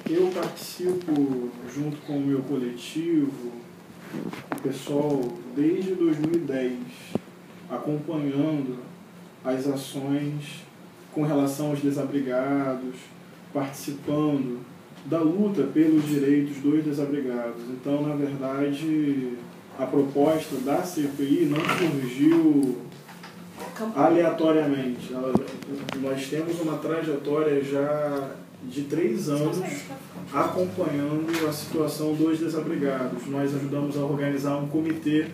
Eu participo, junto com o meu coletivo, o pessoal, desde 2010, acompanhando as ações com relação aos desabrigados, participando da luta pelos direitos dos desabrigados. Então, na verdade, a proposta da CPI não surgiu aleatoriamente. Nós temos uma trajetória já de 3 anos acompanhando a situação dos desabrigados. Nós ajudamos a organizar um comitê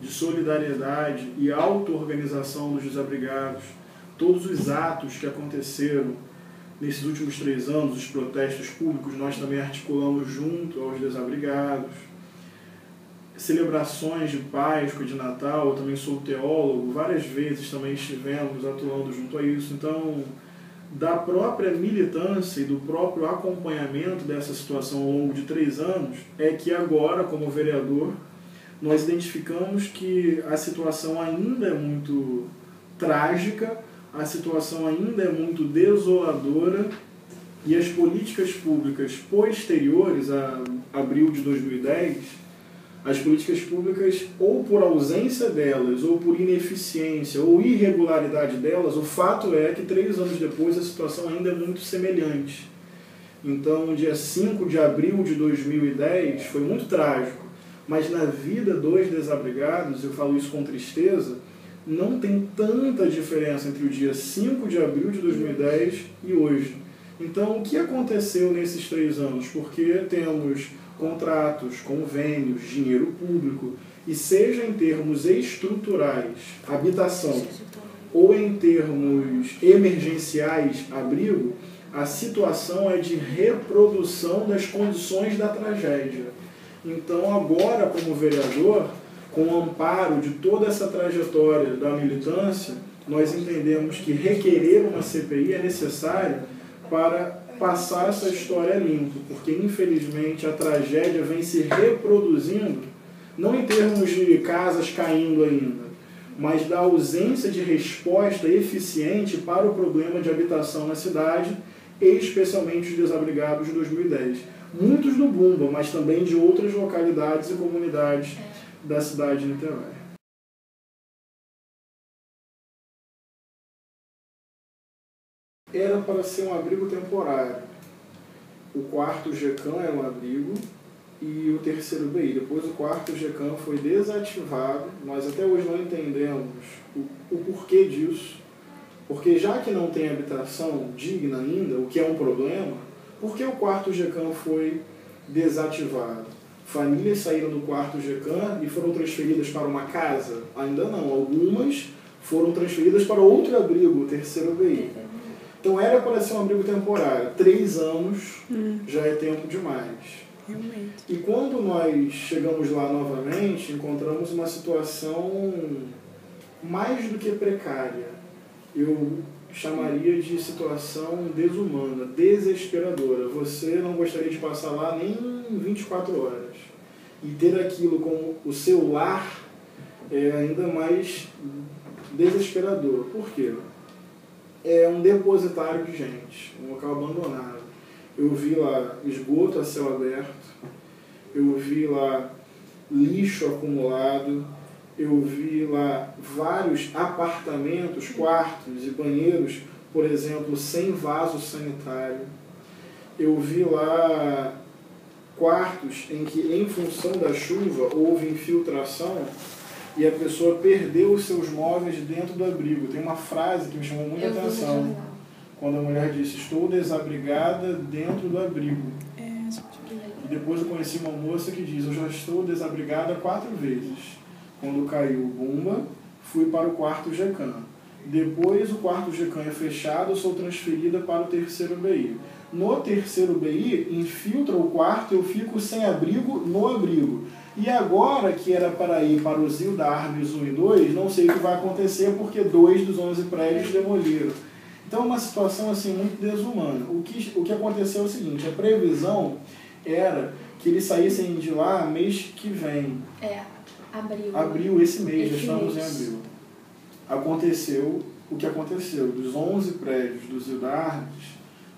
de solidariedade e auto-organização dos desabrigados. Todos os atos que aconteceram nesses últimos 3 anos, os protestos públicos, nós também articulamos junto aos desabrigados. Celebrações de Páscoa, de Natal, eu também sou teólogo, várias vezes também estivemos atuando junto a isso. Então, da própria militância e do próprio acompanhamento dessa situação ao longo de 3 anos, é que agora, como vereador, nós identificamos que a situação ainda é muito trágica, a situação ainda é muito desoladora e as políticas públicas posteriores a abril de 2010, as políticas públicas, ou por ausência delas, ou por ineficiência, ou irregularidade delas, o fato é que 3 anos depois a situação ainda é muito semelhante. Então, dia 5 de abril de 2010 foi muito trágico, mas na vida dos desabrigados, eu falo isso com tristeza, não tem tanta diferença entre o dia 5 de abril de 2010 e hoje. Então, o que aconteceu nesses 3 anos? Porque temos contratos, convênios, dinheiro público, e seja em termos estruturais, habitação, ou em termos emergenciais, abrigo, a situação é de reprodução das condições da tragédia. Então, agora, como vereador, com o amparo de toda essa trajetória da militância, nós entendemos que requerer uma CPI é necessário para passar essa história limpo, porque infelizmente a tragédia vem se reproduzindo, não em termos de casas caindo ainda, mas da ausência de resposta eficiente para o problema de habitação na cidade, e especialmente os desabrigados de 2010. Muitos do Bumba, mas também de outras localidades e comunidades da cidade de Niterói. Era para ser um abrigo temporário. O 4º GECAM é um abrigo e o 3º BI. Depois o 4º GECAM foi desativado. Nós até hoje não entendemos o porquê disso. Porque já que não tem habitação digna ainda, o que é um problema, por que o 4º GECAM foi desativado? Famílias saíram do 4º GECAM e foram transferidas para uma casa? Ainda não. Algumas foram transferidas para outro abrigo, o 3º BI. Então era para ser um abrigo temporário. 3 anos já é tempo demais. Realmente. E quando nós chegamos lá novamente, encontramos uma situação mais do que precária. Eu chamaria de situação desumana, desesperadora. Você não gostaria de passar lá nem 24 horas. E ter aquilo como o seu lar é ainda mais desesperador. Por quê? É um depositário de gente, um local abandonado. Eu vi lá esgoto a céu aberto, eu vi lá lixo acumulado, eu vi lá vários apartamentos, quartos e banheiros, por exemplo, sem vaso sanitário. Eu vi lá quartos em que, em função da chuva, houve infiltração e a pessoa perdeu os seus móveis dentro do abrigo. Tem uma frase que me chamou muita atenção, quando a mulher disse: estou desabrigada dentro do abrigo. E depois eu conheci uma moça que diz: eu já estou desabrigada 4 vezes. Quando caiu o Bumba, fui para o 4º GECAM. Depois o 4º GECAM é fechado, eu sou transferida para o 3º BI. No 3º BI, infiltra o quarto, eu fico sem abrigo no abrigo. E agora que era para ir para o Zil da Armes 1 e 2, não sei o que vai acontecer porque 2 dos 11 prédios demoliram. Então é uma situação assim muito desumana. O que aconteceu é o seguinte: a previsão era que eles saíssem de lá mês que vem. Abril, esse mês, já estamos em abril. Aconteceu o que aconteceu. Dos 11 prédios do Zil da Armes,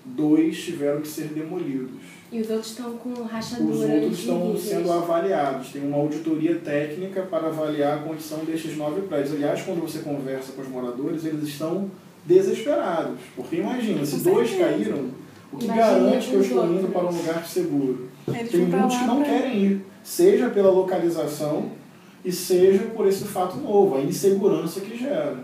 2 tiveram que ser demolidos. E os outros estão com rachaduras. Os outros estão terríveis. sendo avaliados. Tem uma auditoria técnica para avaliar a condição destes 9 prédios. Aliás, quando você conversa com os moradores, eles estão desesperados. Porque imagina, se 2 caíram, o que garante que eu estou indo para um lugar seguro? Tem muitos que não querem ir, seja pela localização e seja por esse fato novo, a insegurança que gera.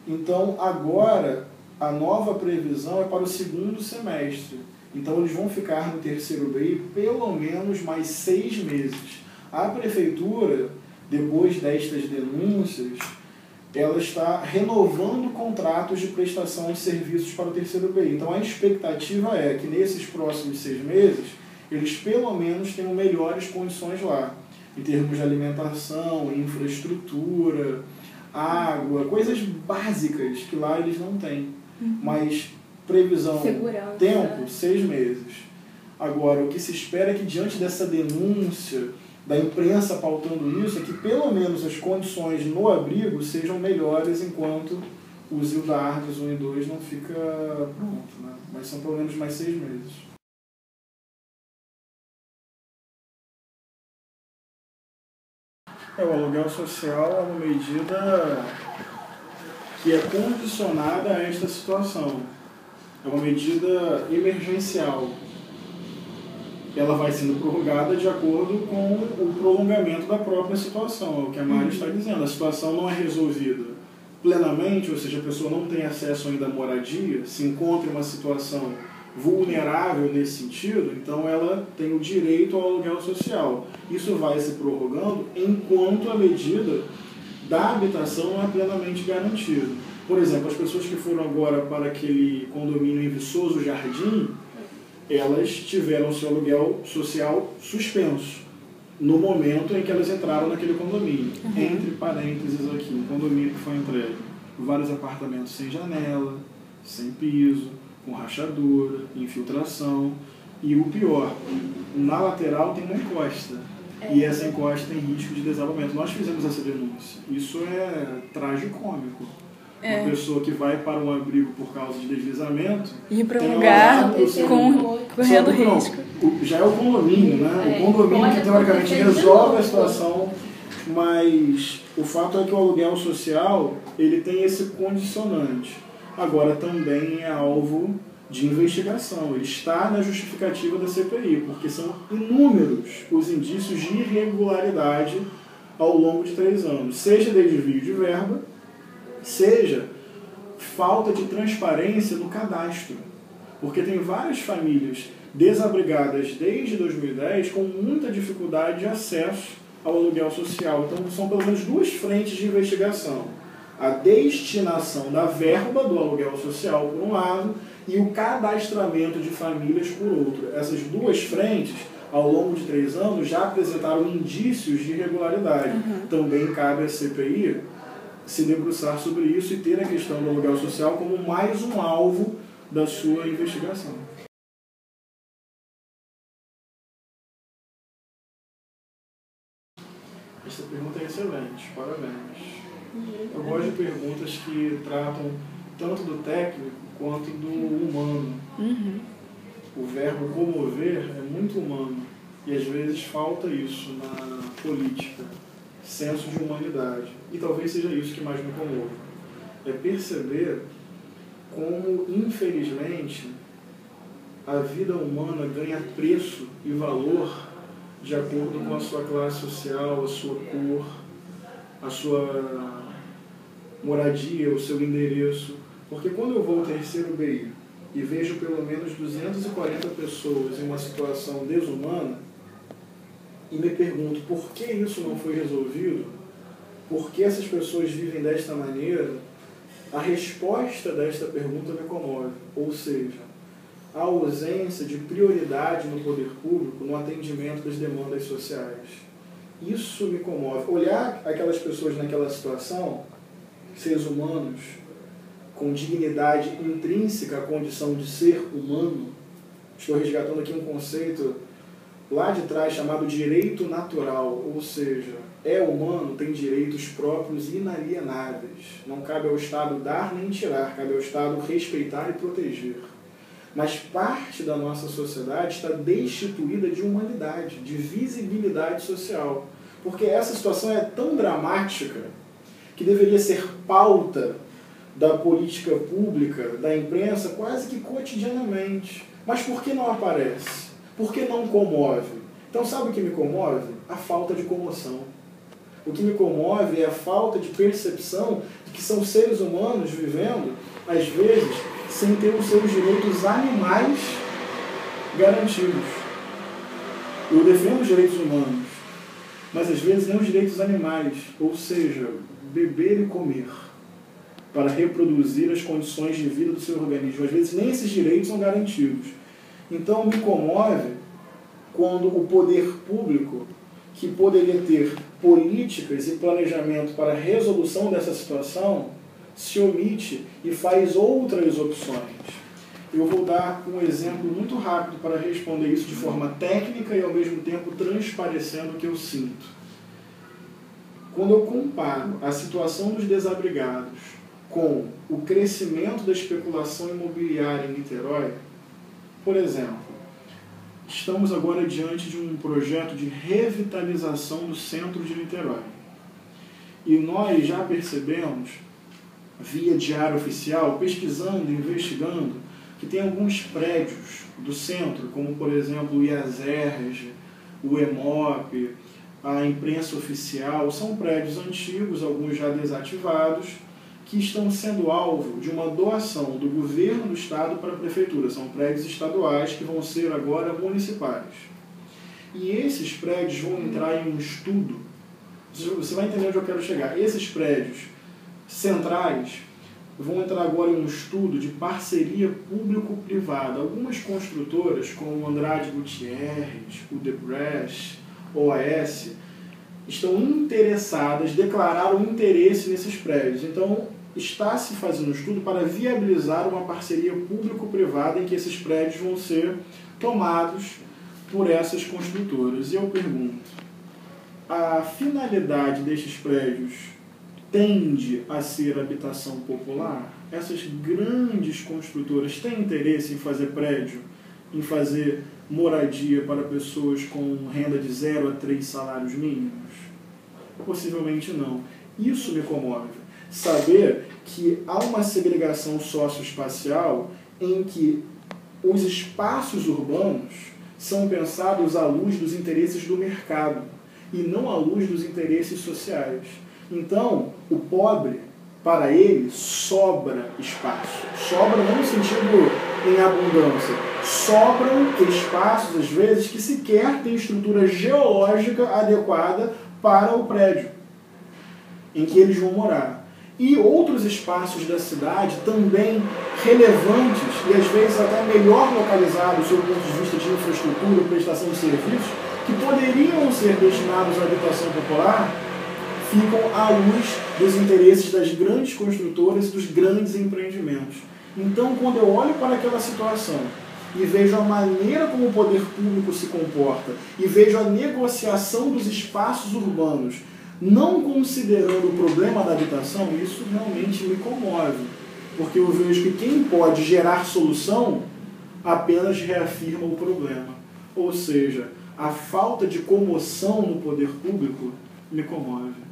Então, agora, a nova previsão é para o segundo semestre. Então, eles vão ficar no terceiro BI pelo menos mais 6 meses. A prefeitura, depois destas denúncias, ela está renovando contratos de prestação de serviços para o terceiro BI. Então, a expectativa é que nesses próximos 6 meses, eles pelo menos tenham melhores condições lá, em termos de alimentação, infraestrutura, água, coisas básicas que lá eles não têm. Mas previsão, segurança. Tempo, 6 meses. Agora, o que se espera é que diante dessa denúncia da imprensa pautando isso, é que pelo menos as condições no abrigo sejam melhores enquanto o Zilda Artes 1 e 2 não fica pronto, né? Mas são pelo menos mais 6 meses. O aluguel social é uma medida que é condicionada a esta situação. É uma medida emergencial. Ela vai sendo prorrogada de acordo com o prolongamento da própria situação, é o que a Mari está dizendo. A situação não é resolvida plenamente, ou seja, a pessoa não tem acesso ainda à moradia, se encontra em uma situação vulnerável nesse sentido, então ela tem o direito ao aluguel social. Isso vai se prorrogando enquanto a medida da habitação não é plenamente garantida. Por exemplo, as pessoas que foram agora para aquele condomínio em Viçoso Jardim, elas tiveram seu aluguel social suspenso no momento em que elas entraram naquele condomínio. Entre parênteses aqui, um condomínio que foi entregue vários apartamentos sem janela, sem piso, com rachadura, infiltração, e o pior, na lateral tem uma encosta, e essa encosta tem risco de desabamento. Nós fizemos essa denúncia. Isso é tragicômico. Uma pessoa que vai para um abrigo por causa de deslizamento... Ir para um lugar correndo risco. Já é o condomínio, né? O condomínio que teoricamente resolve a situação, mas o fato é que o aluguel social ele tem esse condicionante. Agora também é alvo de investigação. Ele está na justificativa da CPI, porque são inúmeros os indícios de irregularidade ao longo de 3 anos. Seja de desvio de verba, seja falta de transparência no cadastro. Porque tem várias famílias desabrigadas desde 2010 com muita dificuldade de acesso ao aluguel social. Então são pelo menos 2 frentes de investigação. A destinação da verba do aluguel social, por um lado, e o cadastramento de famílias, por outro. Essas 2 frentes, ao longo de 3 anos, já apresentaram indícios de irregularidade. Também cabe à CPI se debruçar sobre isso e ter a questão do aluguel social como mais um alvo da sua investigação. Essa pergunta é excelente, parabéns. Eu gosto de perguntas que tratam tanto do técnico quanto do humano. O verbo comover é muito humano e às vezes falta isso na política, senso de humanidade. E talvez seja isso que mais me comove. É perceber como, infelizmente, a vida humana ganha preço e valor de acordo com a sua classe social, a sua cor, a sua moradia, o seu endereço. Porque quando eu vou ao terceiro BI e vejo pelo menos 240 pessoas em uma situação desumana e me pergunto por que isso não foi resolvido, por que essas pessoas vivem desta maneira, a resposta desta pergunta me comove. Ou seja, a ausência de prioridade no poder público no atendimento das demandas sociais. Isso me comove. Olhar aquelas pessoas naquela situação, seres humanos, com dignidade intrínseca à condição de ser humano. Estou resgatando aqui um conceito lá de trás chamado direito natural, ou seja, é humano, tem direitos próprios inalienáveis. Não cabe ao Estado dar nem tirar, cabe ao Estado respeitar e proteger. mas parte da nossa sociedade está destituída de humanidade, de visibilidade social. Porque essa situação é tão dramática que deveria ser pauta da política pública, da imprensa, quase que cotidianamente. Mas por que não aparece? Por que não comove? Então sabe o que me comove? A falta de comoção. O que me comove é a falta de percepção de que são seres humanos vivendo, às vezes, sem ter os seus direitos animais garantidos. Eu defendo os direitos humanos, mas às vezes nem os direitos animais, ou seja, beber e comer, para reproduzir as condições de vida do seu organismo. Às vezes nem esses direitos são garantidos. Então me comove quando o poder público, que poderia ter políticas e planejamento para a resolução dessa situação, se omite e faz outras opções. Eu vou dar um exemplo muito rápido para responder isso de forma técnica e ao mesmo tempo transparecendo o que eu sinto. Quando eu comparo a situação dos desabrigados com o crescimento da especulação imobiliária em Niterói, por exemplo, estamos agora diante de um projeto de revitalização do centro de Niterói. E nós já percebemos, via diário oficial, pesquisando, investigando, que tem alguns prédios do centro, como por exemplo o IASERJ, o EMOP, a imprensa oficial, são prédios antigos, alguns já desativados, que estão sendo alvo de uma doação do governo do estado para a prefeitura. São prédios estaduais que vão ser agora municipais. E esses prédios vão entrar em um estudo, você vai entender onde eu quero chegar. Esses prédios centrais vão entrar agora em um estudo de parceria público-privada. Algumas construtoras, como Andrade Gutierrez, o Debrecht, OAS, estão interessadas, declararam interesse nesses prédios. Então, está se fazendo um estudo para viabilizar uma parceria público-privada em que esses prédios vão ser tomados por essas construtoras. E eu pergunto, a finalidade destes prédios tende a ser habitação popular? Essas grandes construtoras têm interesse em fazer prédio, em fazer moradia para pessoas com renda de 0 a 3 salários mínimos? Possivelmente não. Isso me comove. Saber que há uma segregação socioespacial em que os espaços urbanos são pensados à luz dos interesses do mercado e não à luz dos interesses sociais. Então, o pobre, para ele, sobra espaço. Sobra não no sentido em abundância. Sobram espaços, às vezes, que sequer têm estrutura geológica adequada para o prédio em que eles vão morar. E outros espaços da cidade também relevantes e às vezes até melhor localizados sob o ponto de vista de infraestrutura e prestação de serviços, que poderiam ser destinados à habitação popular, ficam à luz dos interesses das grandes construtoras e dos grandes empreendimentos. Então, quando eu olho para aquela situação e vejo a maneira como o poder público se comporta e vejo a negociação dos espaços urbanos, não considerando o problema da habitação, isso realmente me comove, porque eu vejo que quem pode gerar solução apenas reafirma o problema. Ou seja, a falta de comoção no poder público me comove.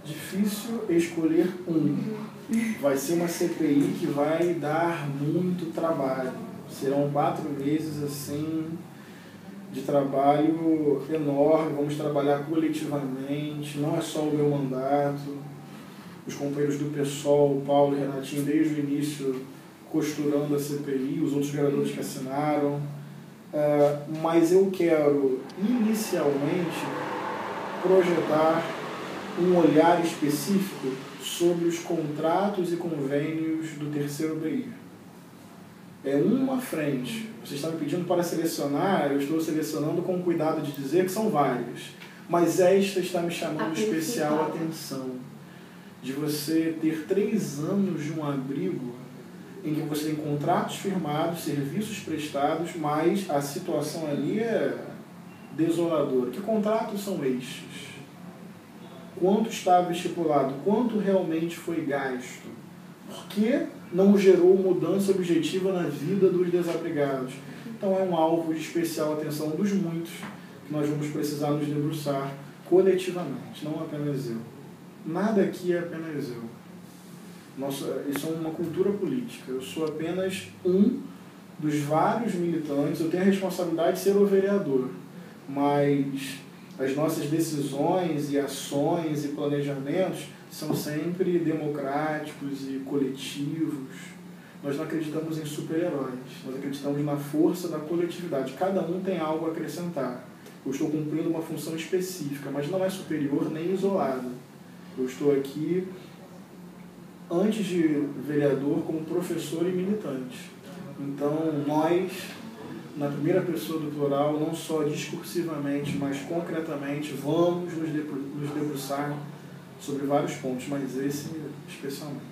Difícil escolher um. Vai ser uma CPI que vai dar muito trabalho. Serão 4 meses assim de trabalho enorme. Vamos trabalhar coletivamente. Não é só o meu mandato. Os companheiros do PSOL, o Paulo e o Renatinho, desde o início costurando a CPI, os outros vereadores que assinaram. Mas eu quero inicialmente projetar um olhar específico sobre os contratos e convênios do terceiro BI. É uma frente. Vocês estão me pedindo para selecionar, eu estou selecionando com cuidado de dizer que são várias. Mas esta está me chamando especial atenção. De você ter 3 anos de um abrigo em que você tem contratos firmados, serviços prestados, mas a situação ali é desoladora. Que contratos são estes? quanto estava estipulado, quanto realmente foi gasto, por que não gerou mudança objetiva na vida dos desabrigados. Então é um alvo de especial atenção dos muitos que nós vamos precisar nos debruçar coletivamente, não apenas eu. Nada aqui é apenas eu. Isso é uma cultura política. Eu sou apenas um dos vários militantes. Eu tenho a responsabilidade de ser o vereador, mas as nossas decisões e ações e planejamentos são sempre democráticos e coletivos. Nós não acreditamos em super-heróis, nós acreditamos na força da coletividade. Cada um tem algo a acrescentar. Eu estou cumprindo uma função específica, mas não é superior nem isolada. Eu estou aqui, antes de vereador, como professor e militante. Então, nós, na primeira pessoa do plural, não só discursivamente, mas concretamente, vamos nos debruçar sobre vários pontos, mas esse especialmente.